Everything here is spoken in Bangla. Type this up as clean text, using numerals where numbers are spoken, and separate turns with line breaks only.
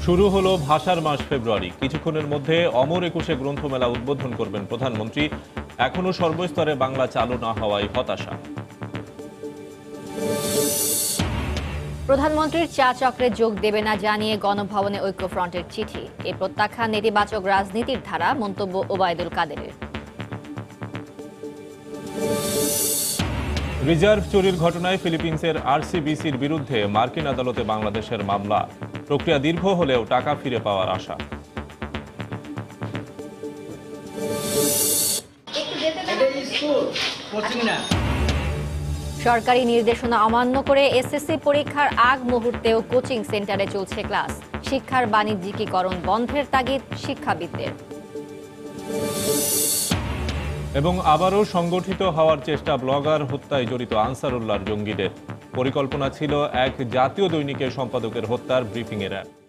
শুরু হলো ভাষার মাস ফেব্রুয়ারি। কিছুক্ষণের মধ্যে অমর একুশে গ্রন্থমেলা উদ্বোধন করবেন প্রধানমন্ত্রী। এখনো সর্বস্তরে বাংলা চালু না হওয়ায় হতাশা।
প্রধানমন্ত্রীর চা চক্রে যোগ দেবে না জানিয়ে গণভবনে ঐক্যফ্রন্টের চিঠি। এই প্রত্যাখ্যান নেতিবাচক রাজনীতির ধারা, মন্তব্য ওবায়দুল কাদেরের।
রিজার্ভ চুরির ঘটনায় ফিলিপিন্সের আরসিবিসির বিরুদ্ধে মার্কিন আদালতে বাংলাদেশের মামলা। প্রক্রিয়া দীর্ঘ হলেও টাকা ফিরে পাওয়ার আশা।
সরকারি নির্দেশনা অমান্য করে এসএসসি পরীক্ষার আগ মুহূর্তেও কোচিং সেন্টারে চলছে ক্লাস। শিক্ষার বাণিজ্যিকীকরণ বন্ধের তাগিদ শিক্ষাবিদদের।
এবং আবারও সংগঠিত হওয়ার চেষ্টা ব্লগার হত্যায় জড়িত আনসারুল্লাহর জঙ্গিদের। পরিকল্পনা ছিল এক জাতীয় দৈনিকের সম্পাদকের হত্যার ব্রিফিংয়ের।